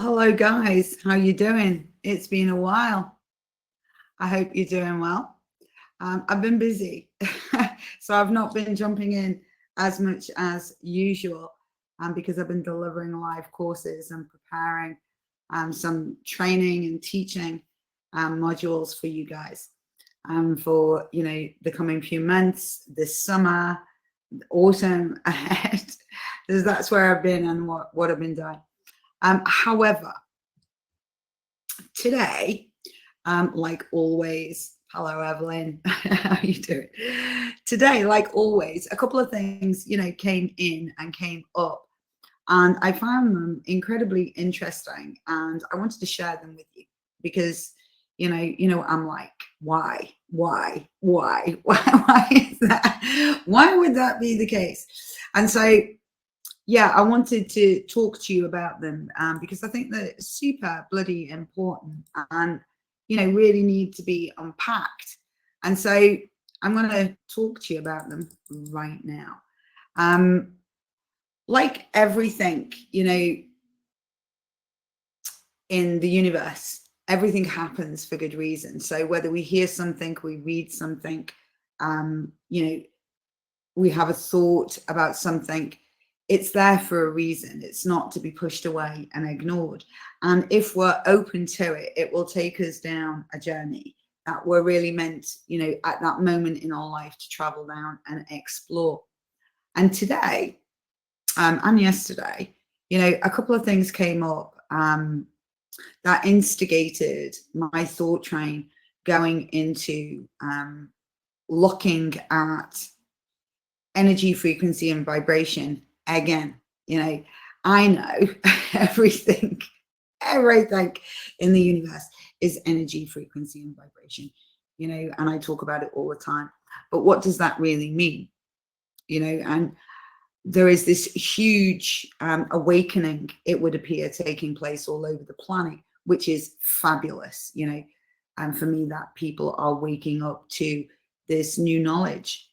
Hello guys, how you doing? It's been a while. I hope you're doing well. I've been busy, so I've not been jumping in as much as usual because I've been delivering live courses and preparing some training and teaching modules for you guys for the coming few months, this summer, autumn ahead. That's where I've been and what I've been doing. However, today, like always, hello Evelyn, how you doing? Today, like always, a couple of things, came in and came up, and I found them incredibly interesting, and I wanted to share them with you because, I'm like, why, why is that? Why would that be the case? And so yeah, I wanted to talk to you about them because I think they're super bloody important and, really need to be unpacked. And so I'm going to talk to you about them right now. Like everything, in the universe, everything happens for good reason. So whether we hear something, we read something, we have a thought about something, it's there for a reason. It's not to be pushed away and ignored. And if we're open to it, it will take us down a journey that we're really meant, at that moment in our life to travel down and explore. And today, and yesterday, a couple of things came up that instigated my thought train going into looking at energy, frequency, and vibration again. I know everything in the universe is energy, frequency, and vibration, and I talk about it all the time. But what does that really mean? And there is this huge awakening, it would appear, taking place all over the planet, which is fabulous, and for me, that people are waking up to this new knowledge.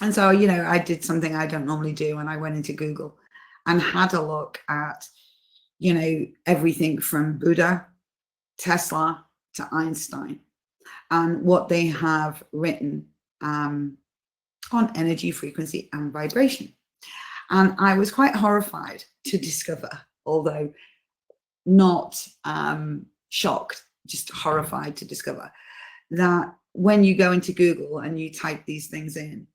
And so, I did something I don't normally do, and I went into Google and had a look at, everything from Buddha, Tesla to Einstein, and what they have written on energy, frequency, and vibration. And I was quite horrified to discover, although not shocked, just horrified to discover that when you go into Google and you type these things in,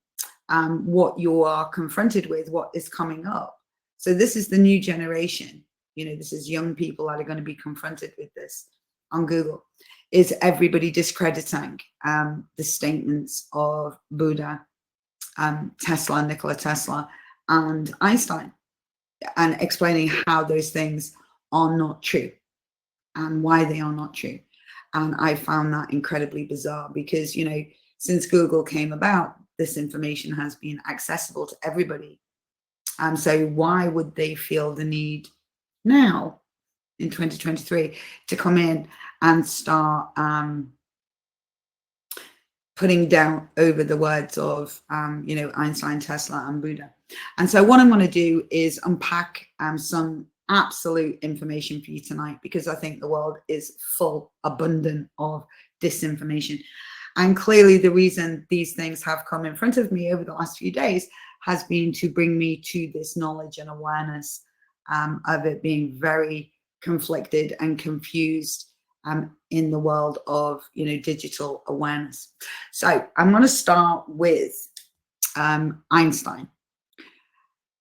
what you are confronted with, what is coming up. So this is the new generation, this is young people that are going to be confronted with this on Google, is everybody discrediting the statements of Buddha, Nikola Tesla, and Einstein, and explaining how those things are not true and why they are not true. And I found that incredibly bizarre because, since Google came about, this information has been accessible to everybody. So why would they feel the need now in 2023 to come in and start putting down over the words of, Einstein, Tesla, and Buddha? And so what I'm going to do is unpack some absolute information for you tonight, because I think the world is full, abundant of disinformation. And clearly the reason these things have come in front of me over the last few days has been to bring me to this knowledge and awareness of it being very conflicted and confused in the world of, digital awareness. So I'm going to start with Einstein.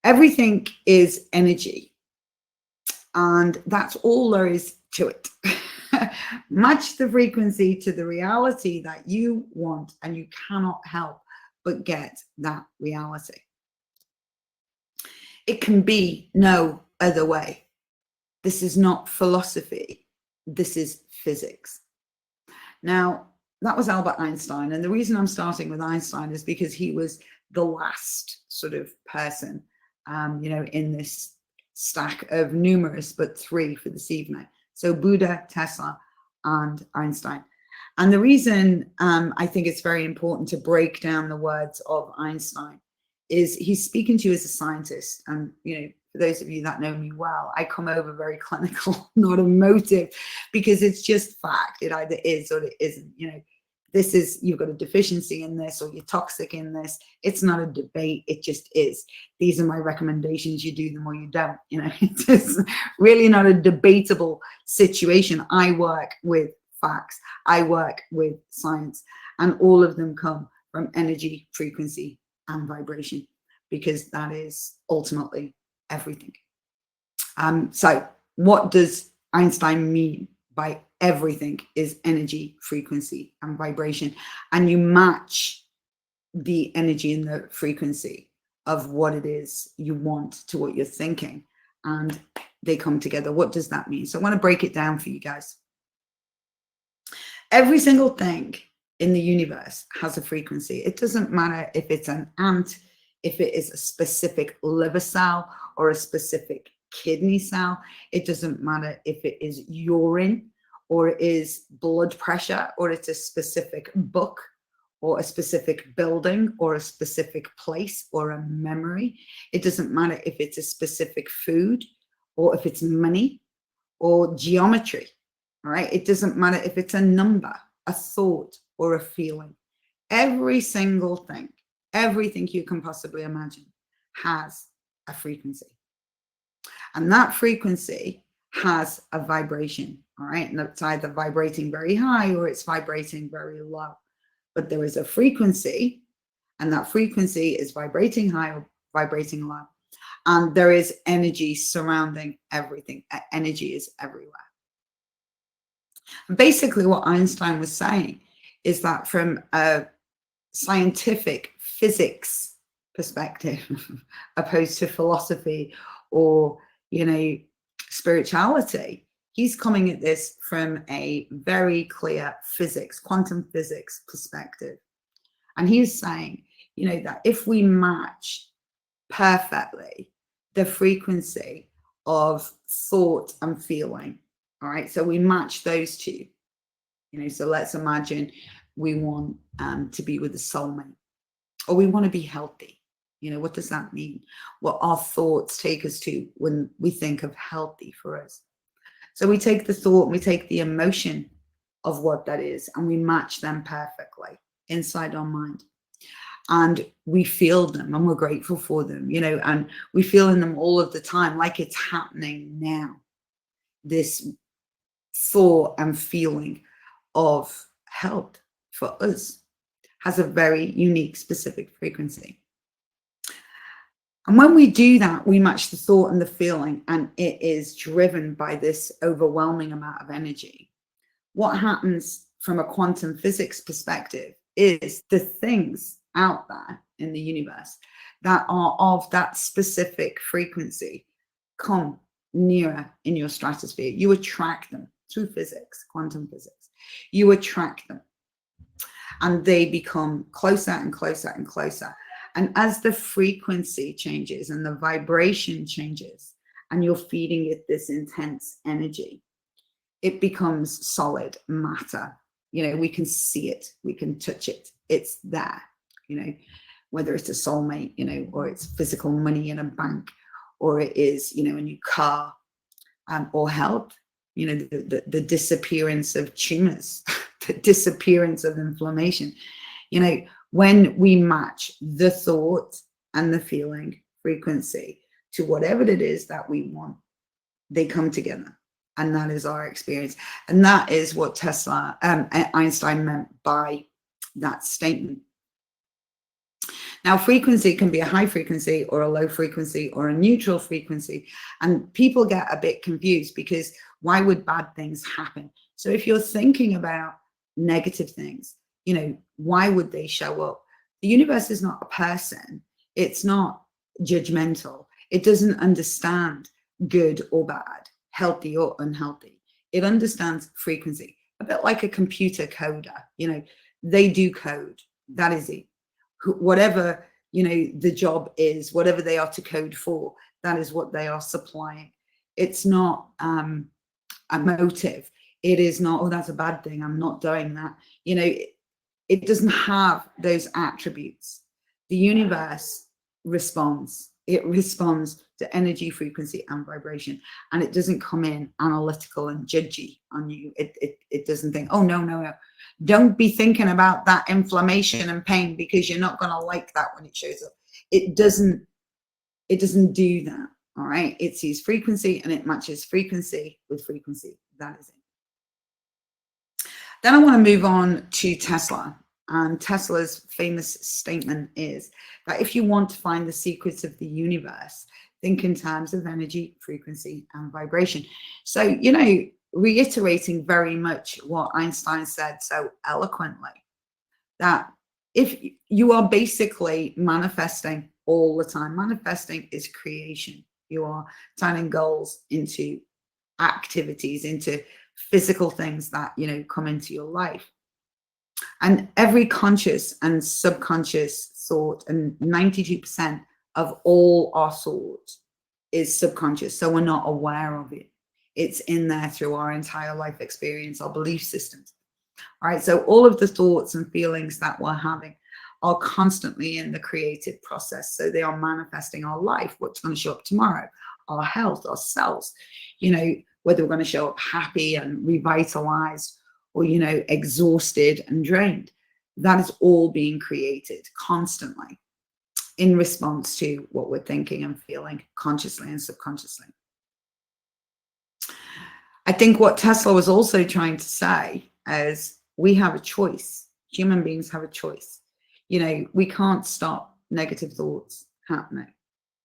Everything is energy, and that's all there is to it. Match the frequency to the reality that you want, and you cannot help but get that reality. It can be no other way. This is not philosophy. This is physics. Now, that was Albert Einstein. And the reason I'm starting with Einstein is because he was the last sort of person, in this stack of numerous, but three for this evening. So Buddha, Tesla, and Einstein. And the reason I think it's very important to break down the words of Einstein is he's speaking to you as a scientist. And, for those of you that know me well, I come over very clinical, not emotive, because it's just fact. It either is or it isn't. You know, this is, you've got a deficiency in this or you're toxic in this. It's not a debate. It just is. These are my recommendations. You do them or you don't. You know, it's really not a debatable situation. I work with facts. I work with science, and all of them come from energy, frequency, and vibration, because that is ultimately everything. So what does Einstein mean by everything is energy, frequency, and vibration? And you match the energy and the frequency of what it is you want to what you're thinking, and they come together. What does that mean? So I want to break it down for you guys. Every single thing in the universe has a frequency. It doesn't matter if it's an ant, if it is a specific liver cell or a specific kidney cell. It doesn't matter if it is urine or it is blood pressure, or it's a specific book or a specific building or a specific place or a memory. It doesn't matter if it's a specific food or if it's money or geometry. All right. It doesn't matter if it's a number, a thought, or a feeling. Every single thing, everything you can possibly imagine has a frequency. And that frequency has a vibration. All right. And it's either vibrating very high or it's vibrating very low. But there is a frequency, and that frequency is vibrating high or vibrating low. And there is energy surrounding everything. Energy is everywhere. Basically, what Einstein was saying is that from a scientific physics perspective, opposed to philosophy or, you know, spirituality, he's coming at this from a very clear physics, quantum physics perspective. And he's saying, you know, that if we match perfectly the frequency of thought and feeling, all right, so we match those two, you know, so let's imagine we want to be with a soulmate, or we want to be healthy. You know, what does that mean? What our thoughts take us to when we think of healthy for us. So we take the thought, we take the emotion of what that is, and we match them perfectly inside our mind. And we feel them and we're grateful for them, you know, and we feel in them all of the time, like it's happening now. This thought and feeling of health for us has a very unique, specific frequency. And when we do that, we match the thought and the feeling, and it is driven by this overwhelming amount of energy. What happens from a quantum physics perspective is the things out there in the universe that are of that specific frequency come nearer in your stratosphere. You attract them through physics, quantum physics. You attract them, and they become closer and closer and closer. And as the frequency changes and the vibration changes, and you're feeding it this intense energy, it becomes solid matter. You know, we can see it, we can touch it, it's there, you know, whether it's a soulmate, you know, or it's physical money in a bank, or it is, you know, a new car, or health, you know, the disappearance of tumors, the disappearance of inflammation. You know, when we match the thought and the feeling frequency to whatever it is that we want, they come together. And that is our experience. And that is what Einstein meant by that statement. Now, frequency can be a high frequency or a low frequency or a neutral frequency. And people get a bit confused, because why would bad things happen? So if you're thinking about negative things, you know, why would they show up? The universe is not a person. It's not judgmental. It doesn't understand good or bad, healthy or unhealthy. It understands frequency, a bit like a computer coder. You know, they do code. That is it. Whatever, you know, the job is, whatever they are to code for, that is what they are supplying. It's not a motive. It is not, oh, that's a bad thing, I'm not doing that. You know, it doesn't have those attributes. The universe responds It responds to energy, frequency, and vibration. And it doesn't come in analytical and judgy on you. It doesn't think, oh, no, no, no. Don't be thinking about that inflammation and pain because you're not going to like that when it shows up. It doesn't do that. All right. It sees frequency and it matches frequency with frequency. That is it. Then I want to move on to Tesla. And Tesla's famous statement is that if you want to find the secrets of the universe, think in terms of energy, frequency, and vibration. So, you know, reiterating very much what Einstein said so eloquently, that if you are basically manifesting all the time, manifesting is creation. You are turning goals into activities, into physical things that, you know, come into your life. And every conscious and subconscious thought, and 92% of all our thought is subconscious. So we're not aware of it. It's in there through our entire life experience, our belief systems. All right. So all of the thoughts and feelings that we're having are constantly in the creative process. So they are manifesting our life, what's going to show up tomorrow, our health, our cells, you know, whether we're going to show up happy and revitalized or, you know, exhausted and drained. That is all being created constantly in response to what we're thinking and feeling consciously and subconsciously. I think what Tesla was also trying to say is we have a choice. Human beings have a choice. You know, we can't stop negative thoughts happening.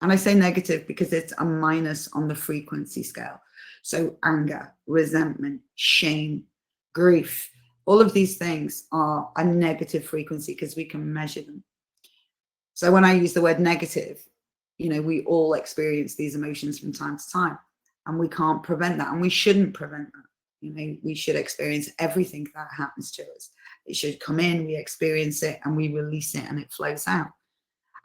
And I say negative because it's a minus on the frequency scale. So anger, resentment, shame, grief, all of these things are a negative frequency because we can measure them. So when I use the word negative, you know, we all experience these emotions from time to time, and we can't prevent that, and we shouldn't prevent that. You know, we should experience everything that happens to us. It should come in, we experience it, and we release it, and it flows out.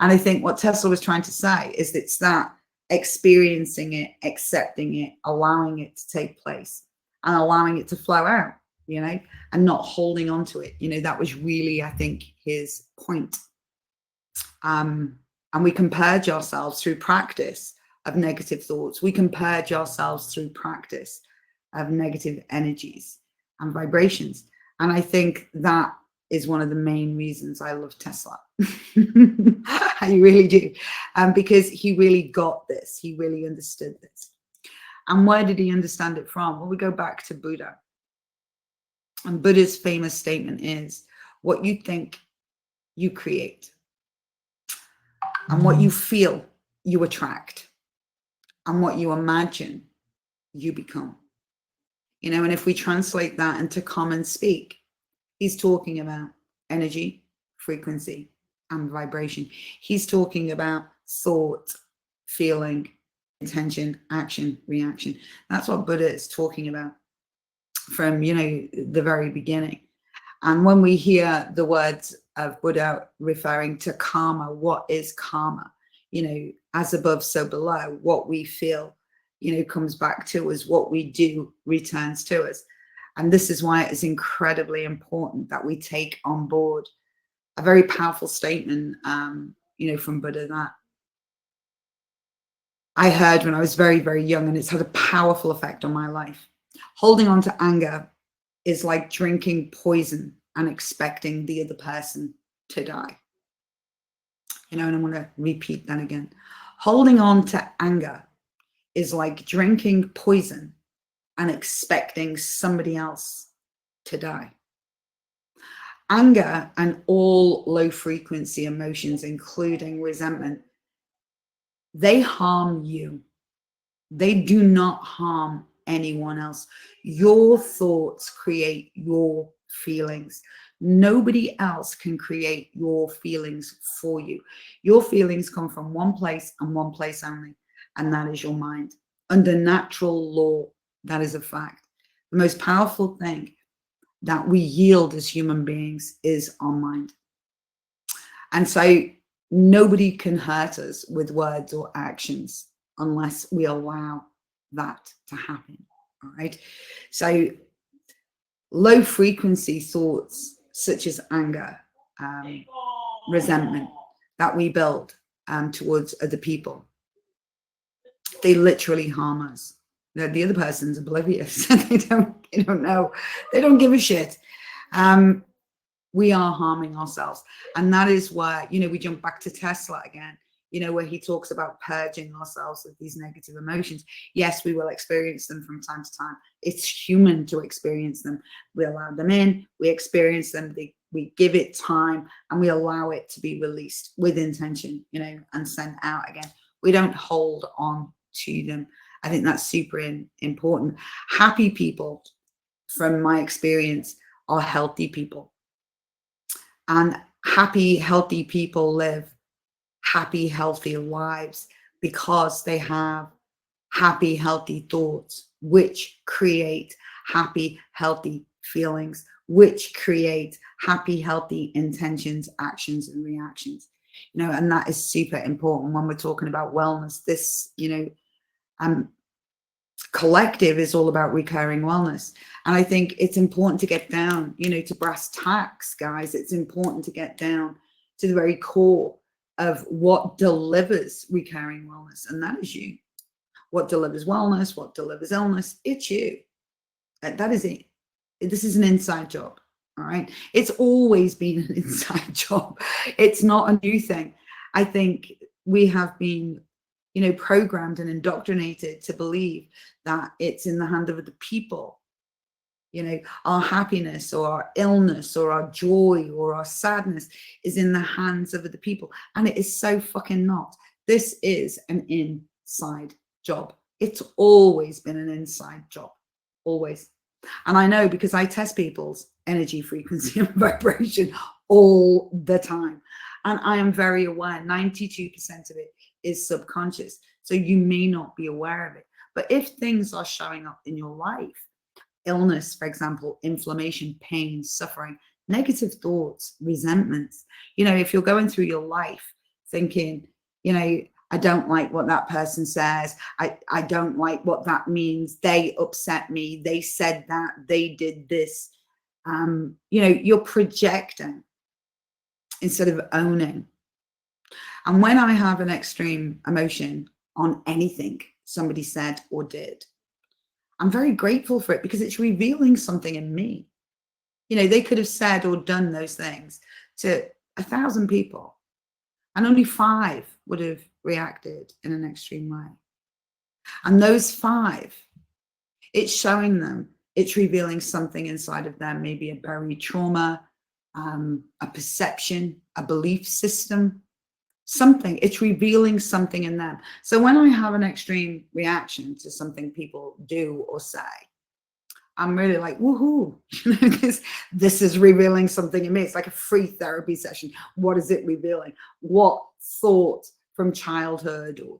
And I think what Tesla was trying to say is it's that experiencing it, accepting it, allowing it to take place, and allowing it to flow out, you know, and not holding on to it. You know, that was really, I think, his point. And we can purge ourselves through practice of negative thoughts. We can purge ourselves through practice of negative energies and vibrations. And I think that is one of the main reasons I love Tesla. I really do. Because he really got this. He really understood this. And where did he understand it from? Well, we go back to Buddha. And Buddha's famous statement is, what you think, you create. And what you feel, you attract. And what you imagine, you become. You know, and if we translate that into common speak, he's talking about energy, frequency, and vibration. He's talking about thought, feeling, intention, action, reaction. That's what Buddha is talking about from, you know, the very beginning. And when we hear the words of Buddha referring to karma, what is karma? You know, as above, so below. What we feel, you know, comes back to us. What we do returns to us. And this is why it is incredibly important that we take on board a very powerful statement, you know, from Buddha that I heard when I was very, very young, and it's had a powerful effect on my life. Holding on to anger is like drinking poison and expecting the other person to die. You know, and I'm going to repeat that again. Holding on to anger is like drinking poison and expecting somebody else to die. Anger and all low frequency emotions, including resentment, they harm you. They do not harm anyone else. Your thoughts create your feelings. Nobody else can create your feelings for you. Your feelings come from one place and one place only, and that is your mind. Under natural law, that is a fact. The most powerful thing that we yield as human beings is our mind. And so nobody can hurt us with words or actions unless we allow that to happen. All right. So low frequency thoughts such as anger, resentment that we build, towards other people. They literally harm us. The other person's oblivious. They don't know. They don't give a shit. We are harming ourselves. And that is where, we jump back to Tesla again, where he talks about purging ourselves of these negative emotions. Yes, we will experience them from time to time. It's human to experience them. We allow them in, we experience them, we give it time, and we allow it to be released with intention, and sent out again. We don't hold on to them. I think that's super important. Happy people, from my experience, are healthy people. And happy, healthy people live happy, healthy lives because they have happy, healthy thoughts, which create happy, healthy feelings, which create happy, healthy intentions, actions, and reactions. And that is super important when we're talking about wellness. This, collective is all about recurring wellness. And I think it's important to get down, to brass tacks, guys. It's important to get down to the very core of what delivers recurring wellness. And that is you. What delivers wellness, what delivers illness, it's you. That is it. This is an inside job. All right. It's always been an inside job. It's not a new thing. I think we have been, programmed and indoctrinated to believe that it's in the hand of the people. Our happiness or our illness or our joy or our sadness is in the hands of the people. And it is so fucking not. This is an inside job. It's always been an inside job. Always. And I know because I test people's energy, frequency, and vibration all the time. And I am very aware 92% of it is subconscious. So you may not be aware of it. But if things are showing up in your life, illness, for example, inflammation, pain, suffering, negative thoughts, resentments, if you're going through your life thinking, I don't like what that person says. I don't like what that means. They upset me. They said that. They did this. You're projecting instead of owning. And when I have an extreme emotion on anything somebody said or did, I'm very grateful for it because it's revealing something in me. They could have said or done those things to 1,000 people, and only 5 would have reacted in an extreme way. And those 5, it's showing them, it's revealing something inside of them, maybe a buried trauma, a perception, a belief system, something. It's revealing something in them. So when I have an extreme reaction to something people do or say, I'm really like, woohoo, this is revealing something in me. It's like a free therapy session. What is it revealing? What thought from childhood or,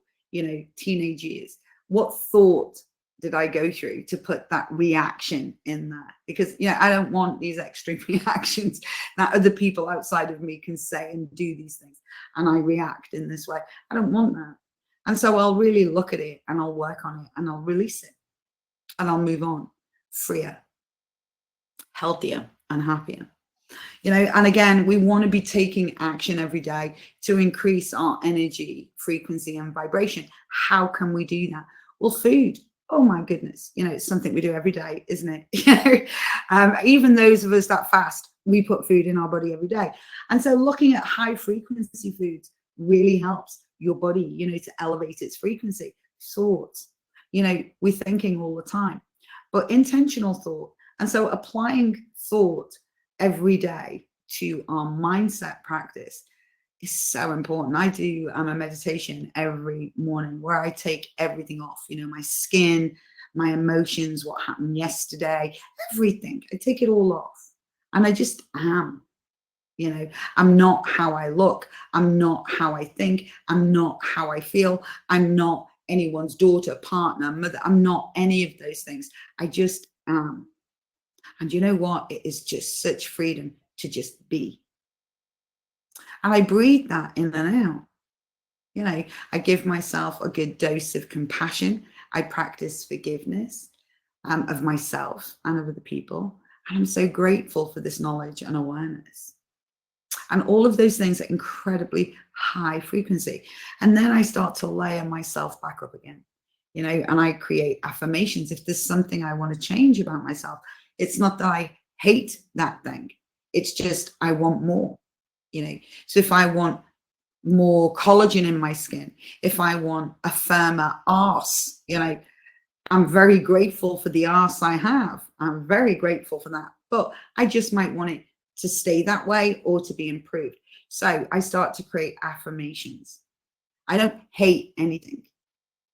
teenage years, what thought did I go through to put that reaction in there? Because, I don't want these extreme reactions that other people outside of me can say and do these things. And I react in this way. I don't want that. And so I'll really look at it and I'll work on it and I'll release it and I'll move on, freer, healthier and happier. And again, we want to be taking action every day to increase our energy, frequency and vibration. How can we do that? Well, food. Oh my goodness. It's something we do every day, isn't it? Even those of us that fast, we put food in our body every day. And so looking at high frequency foods really helps your body, to elevate its frequency. Thoughts, we're thinking all the time, but intentional thought. And so applying thought every day to our mindset practice is so important. I do a meditation every morning where I take everything off, my skin, my emotions, what happened yesterday, everything. I take it all off and I just am. I'm not how I look. I'm not how I think. I'm not how I feel. I'm not anyone's daughter, partner, mother. I'm not any of those things. I just am. And you know what? It is just such freedom to just be. And I breathe that in and out. I give myself a good dose of compassion. I practice forgiveness of myself and of other people. And I'm so grateful for this knowledge and awareness. And all of those things are incredibly high frequency. And then I start to layer myself back up again, and I create affirmations. If there's something I want to change about myself, it's not that I hate that thing. It's just I want more, So if I want more collagen in my skin, if I want a firmer arse, I'm very grateful for the arse I have. I'm very grateful for that. But I just might want it to stay that way or to be improved. So I start to create affirmations. I don't hate anything.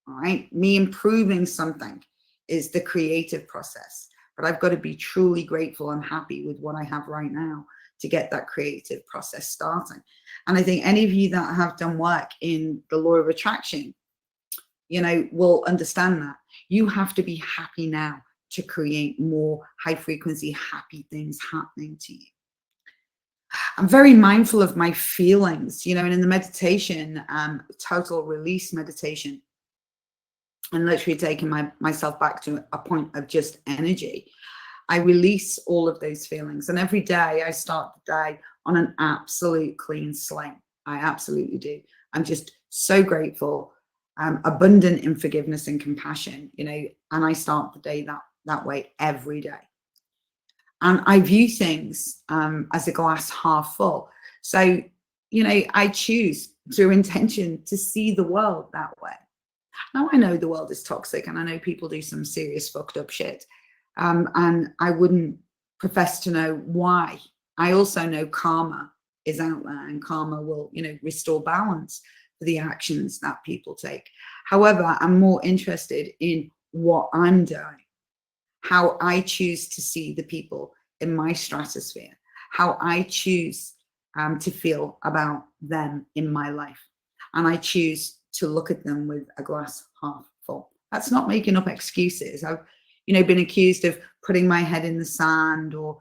All right. Me improving something is the creative process. But I've got to be truly grateful and happy with what I have right now to get that creative process starting. And I think any of you that have done work in the law of attraction, will understand that. You have to be happy now to create more high frequency, happy things happening to you. I'm very mindful of my feelings, and in the meditation, total release meditation, and literally taking myself back to a point of just energy, I release all of those feelings. And every day I start the day on an absolute clean slate. I absolutely do. I'm just so grateful, abundant in forgiveness and compassion, and I start the day that way every day. And I view things as a glass half full. So, I choose through intention to see the world that way. Now, I know the world is toxic and I know people do some serious fucked up shit. And I wouldn't profess to know why. I also know karma is out there and karma will, restore balance for the actions that people take. However, I'm more interested in what I'm doing, how I choose to see the people in my stratosphere, how I choose to feel about them in my life. And I choose to look at them with a glass half full. That's not making up excuses. I've, been accused of putting my head in the sand or,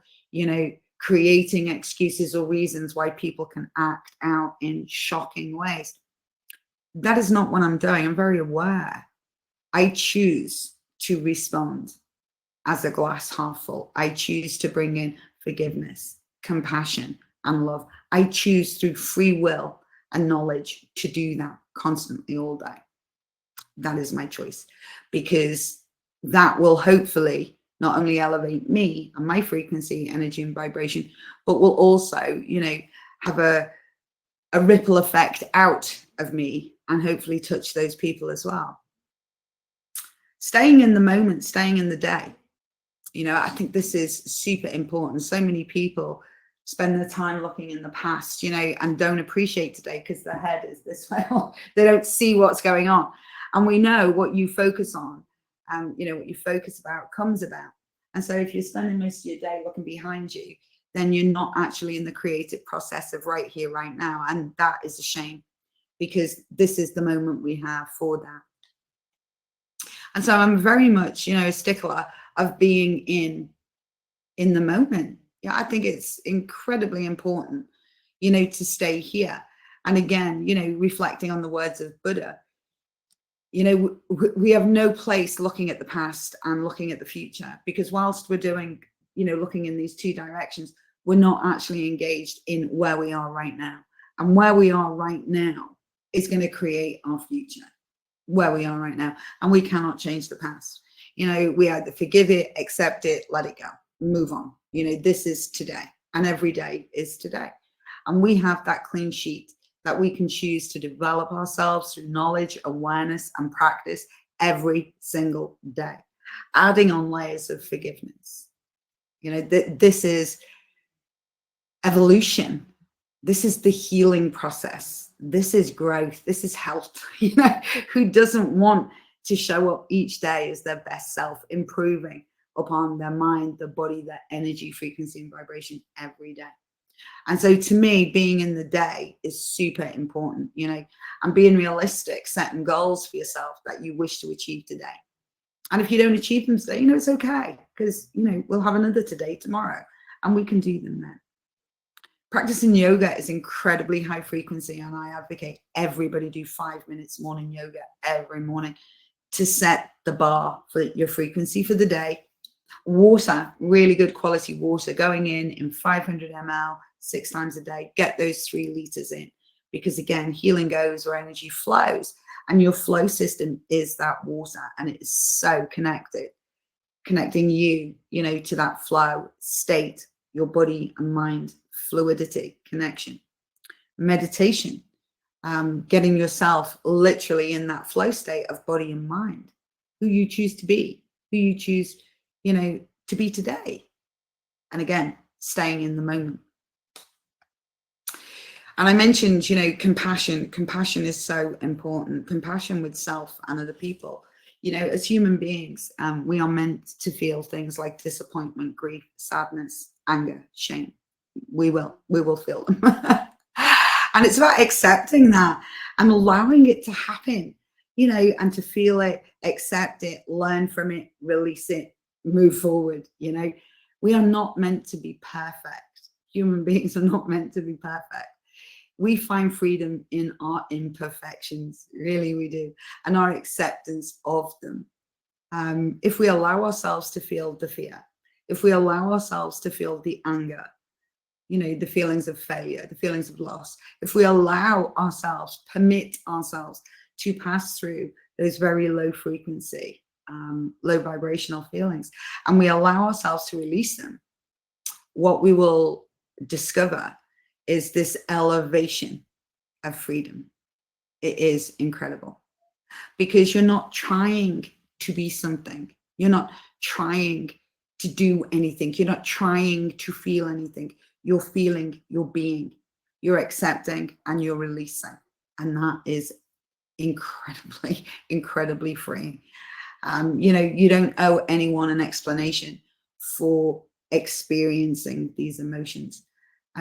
creating excuses or reasons why people can act out in shocking ways. That is not what I'm doing. I'm very aware. I choose to respond as a glass half full. I choose to bring in forgiveness, compassion, and love. I choose through free will and knowledge to do that constantly all day. That is my choice, because that will hopefully not only elevate me and my frequency, energy, and vibration, but will also, have a ripple effect out of me and hopefully touch those people as well. Staying in the moment, staying in the day. I think this is super important. So many people spend their time looking in the past, and don't appreciate today because their head is this way. They don't see what's going on. And we know what you focus on, what you focus about comes about. And so if you're spending most of your day looking behind you, then you're not actually in the creative process of right here, right now. And that is a shame, because this is the moment we have for that. And so I'm very much, a stickler of being in the moment. Yeah, I think it's incredibly important, to stay here. And again, reflecting on the words of Buddha, we have no place looking at the past and looking at the future, because whilst we're doing, looking in these two directions, we're not actually engaged in where we are right now. And where we are right now is going to create our future, where we are right now. And we cannot change the past. We either forgive it, accept it, let it go, move on. This is today, and every day is today. And we have that clean sheet that we can choose to develop ourselves through knowledge, awareness, and practice every single day, adding on layers of forgiveness. This is evolution. This is the healing process. This is growth. This is health. Who doesn't want to show up each day as their best self, improving upon their mind, their body, their energy, frequency, and vibration every day? And so to me, being in the day is super important, and being realistic, setting goals for yourself that you wish to achieve today. And if you don't achieve them today, it's okay, because, we'll have another today tomorrow, and we can do them then. Practicing yoga is incredibly high frequency, and I advocate everybody do 5 minutes morning yoga every morning to set the bar for your frequency for the day. Water, really good quality water, going in 500 ml 6 times a day. Get those 3 liters in, because again, healing goes where energy flows, and your flow system is that water, and it is so connected, connecting you, to that flow state, your body and mind fluidity connection. Meditation, getting yourself literally in that flow state of body and mind, who you choose to be, who you choose, to be today. And again, staying in the moment. And I mentioned, compassion. Compassion is so important. Compassion with self and other people. As human beings, we are meant to feel things like disappointment, grief, sadness, anger, shame. We will feel them. And it's about accepting that and allowing it to happen, and to feel it, accept it, learn from it, release it, move forward. We are not meant to be perfect. Human beings are not meant to be perfect. We find freedom in our imperfections, really we do, and our acceptance of them. If we allow ourselves to feel the fear, if we allow ourselves to feel the anger, the feelings of failure, the feelings of loss, if we allow ourselves, permit ourselves to pass through those very low frequency, low vibrational feelings, and we allow ourselves to release them, what we will discover is this elevation of freedom. It is incredible, because you're not trying to be something. You're not trying to do anything. You're not trying to feel anything. You're feeling, you're being, you're accepting, and you're releasing. And that is incredibly, incredibly freeing. You don't owe anyone an explanation for experiencing these emotions.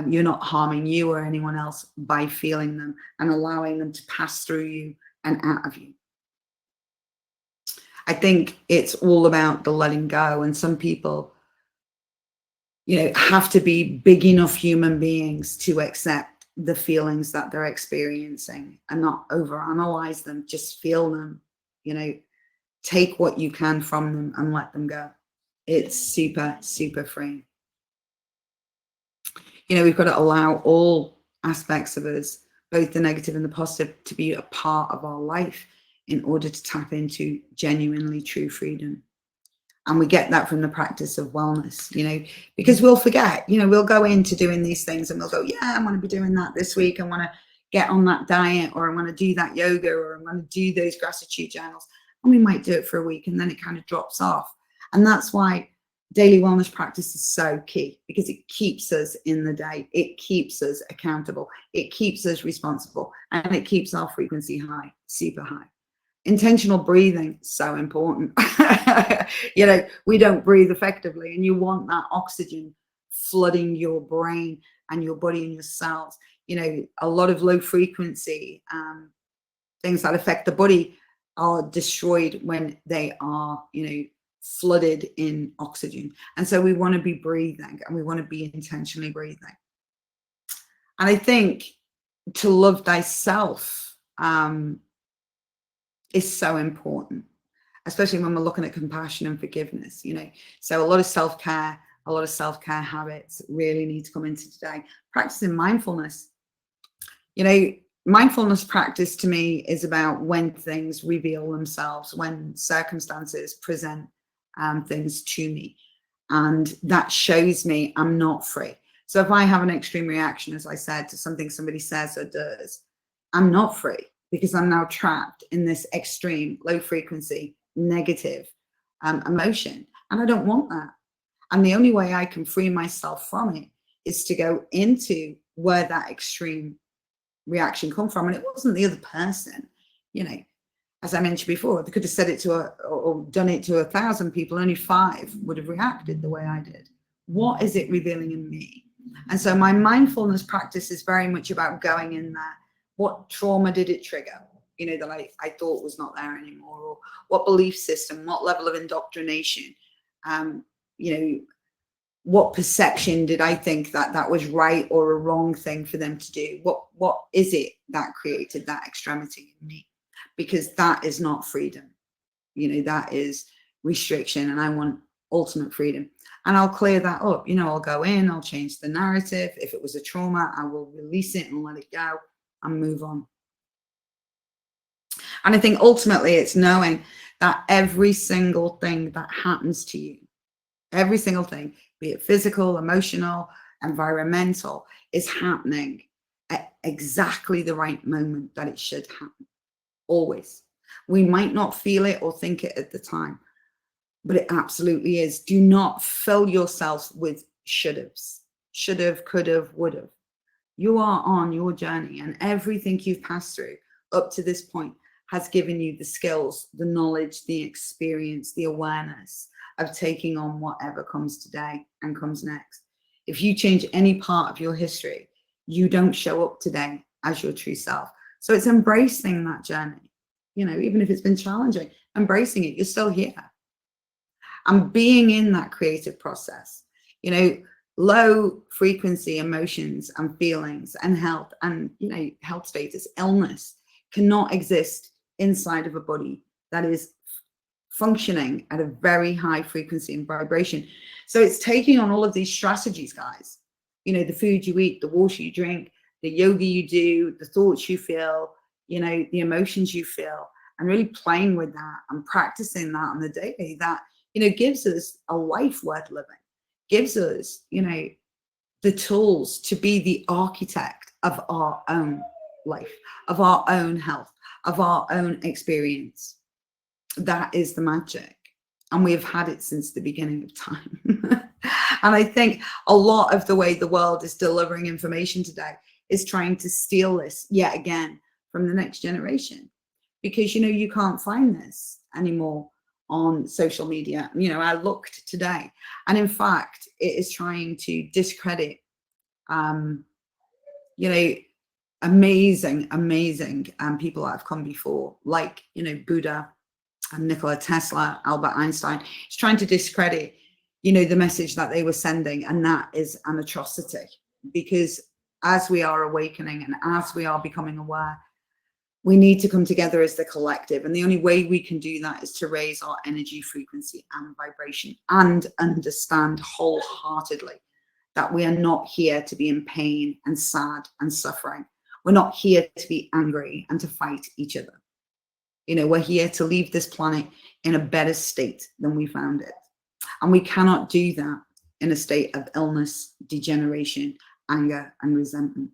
You're not harming you or anyone else by feeling them and allowing them to pass through you and out of you. I think it's all about the letting go. And some people, have to be big enough human beings to accept the feelings that they're experiencing and not overanalyze them, just feel them, take what you can from them and let them go. It's super, super freeing. We've got to allow all aspects of us, both the negative and the positive, to be a part of our life in order to tap into genuinely true freedom. And we get that from the practice of wellness, because we'll forget, we'll go into doing these things and we'll go, yeah, I want to be doing that this week. I want to get on that diet, or I want to do that yoga, or I'm going to do those gratitude journals. And we might do it for a week and then it kind of drops off. And that's why daily wellness practice is so key, because it keeps us in the day. It keeps us accountable. It keeps us responsible, and it keeps our frequency high, super high. Intentional breathing, so important. We don't breathe effectively, and you want that oxygen flooding your brain and your body and your cells. A lot of low frequency things that affect the body are destroyed when they are, flooded in oxygen. And so we want to be breathing, and we want to be intentionally breathing. And I think to love thyself is so important, especially when we're looking at compassion and forgiveness, So a lot of self-care habits really need to come into today. Practicing mindfulness. Mindfulness practice to me is about when things reveal themselves, when circumstances present things to me, and that shows me I'm not free. So if I have an extreme reaction, as I said, to something somebody says or does, I'm not free, because I'm now trapped in this extreme low frequency negative emotion, and I don't want that. And the only way I can free myself from it is to go into where that extreme reaction come from. And it wasn't the other person, as I mentioned before, they could have said it to or done it to 1,000 people, only 5 would have reacted the way I did. What is it revealing in me? And so my mindfulness practice is very much about going in there. What trauma did it trigger, that I thought was not there anymore? Or what belief system, what level of indoctrination, what perception did I think that was right or a wrong thing for them to do? What is it that created that extremity in me? Because that is not freedom. That is restriction. And I want ultimate freedom. And I'll clear that up. You know, I'll go in, I'll change the narrative. If it was a trauma, I will release it and let it go and move on. And I think ultimately it's knowing that every single thing that happens to you, every single thing, be it physical, emotional, environmental, is happening at exactly the right moment that it should happen. Always. We might not feel it or think it at the time, but it absolutely is. Do not fill yourself with should-haves. Should-have, could-have, would-have. You are on your journey, and everything you've passed through up to this point has given you the skills, the knowledge, the experience, the awareness of taking on whatever comes today and comes next. If you change any part of your history, you don't show up today as your true self. So it's embracing that journey. You know, even if it's been challenging, embracing it, you're still here. And being in that creative process, you know, low frequency emotions and feelings and health and, you know, health status, illness cannot exist inside of a body that is functioning at a very high frequency and vibration. So it's taking on all of these strategies, guys. You know, the food you eat, the water you drink, the yoga you do, the thoughts you feel, you know, the emotions you feel, and really playing with that and practicing that on the daily, that, you know, gives us a life worth living, gives us, you know, the tools to be the architect of our own life, of our own health, of our own experience. That is the magic. And we've had it since the beginning of time. And I think a lot of the way the world is delivering information today is trying to steal this yet again from the next generation. Because, you know, you can't find this anymore on social media. You know, I looked today, and in fact, it is trying to discredit, you know, amazing people that have come before, like, you know, Buddha and Nikola Tesla, Albert Einstein. It's trying to discredit, you know, the message that they were sending, and that is an atrocity. Because as we are awakening and as we are becoming aware, we need to come together as the collective. And the only way we can do that is to raise our energy frequency and vibration and understand wholeheartedly that we are not here to be in pain and sad and suffering. We're not here to be angry and to fight each other. You know, we're here to leave this planet in a better state than we found it. And we cannot do that in a state of illness, degeneration, anger, and resentment.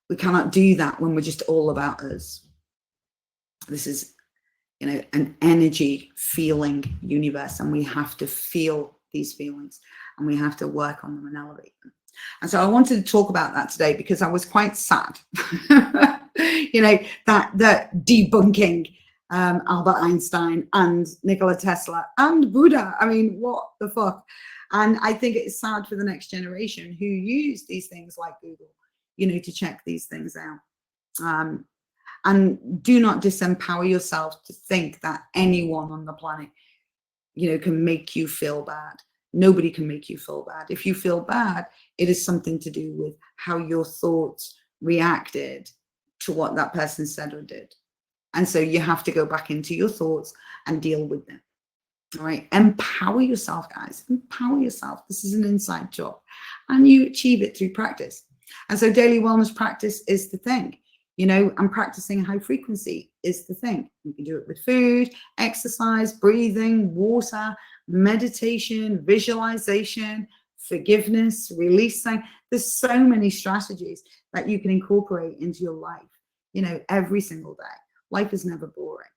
We cannot do that when we're just all about us. This is, you know, an energy feeling universe, and we have to feel these feelings, and we have to work on them and elevate them. And so I wanted to talk about that today because I was quite sad, you know, that debunking Albert Einstein and Nikola Tesla and Buddha. I mean, what the fuck? And I think it's sad for the next generation who use these things like Google, you know, to check these things out. And do not disempower yourself to think that anyone on the planet, you know, can make you feel bad. Nobody can make you feel bad. If you feel bad, it is something to do with how your thoughts reacted to what that person said or did. And so you have to go back into your thoughts and deal with them. All right. Empower yourself, guys. Empower yourself. This is an inside job. And you achieve it through practice. And so daily wellness practice is the thing. You know, and practicing high frequency is the thing. You can do it with food, exercise, breathing, water, meditation, visualization, forgiveness, releasing. There's so many strategies that you can incorporate into your life, you know, every single day. Life is never boring.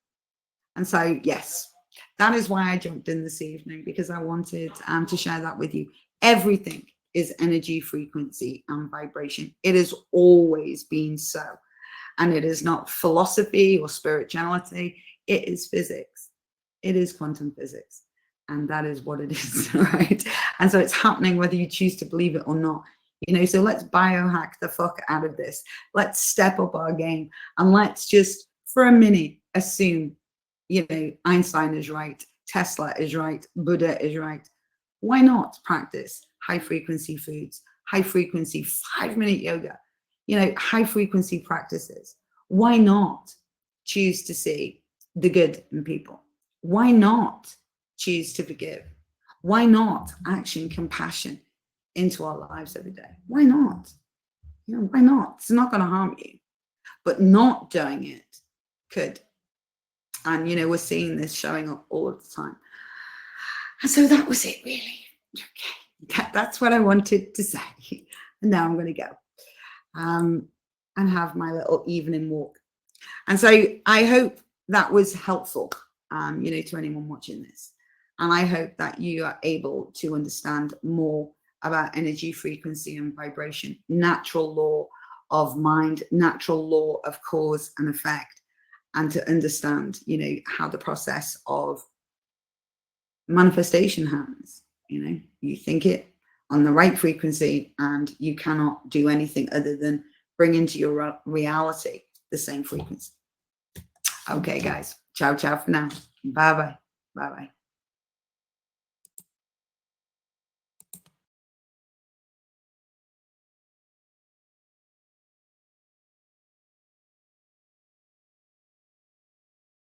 And so, yes, that is why I jumped in this evening, because I wanted to share that with you. Everything is energy, frequency, and vibration. It has always been so. And it is not philosophy or spirituality. It is physics. It is quantum physics. And that is what it is, right? And so it's happening whether you choose to believe it or not. You know, so let's biohack the fuck out of this. Let's step up our game. And let's just, for a minute, assume, you know, Einstein is right, Tesla is right, Buddha is right. Why not practice high frequency foods, high frequency 5-minute yoga, you know, high frequency practices? Why not choose to see the good in people? Why not choose to forgive? Why not action compassion into our lives every day? Why not? Why not? It's not going to harm you, but not doing it could. And we're seeing this showing up all of the time. And so that was it, really. Okay, that's what I wanted to say. And now I'm going to go and have my little evening walk. And so I hope that was helpful, to anyone watching this. And I hope that you are able to understand more about energy, frequency, and vibration, natural law of mind, natural law of cause and effect, and to understand, how the process of manifestation happens. You think it on the right frequency, and you cannot do anything other than bring into your reality the same frequency. Okay, guys. Ciao, ciao for now. Bye-bye. Bye-bye.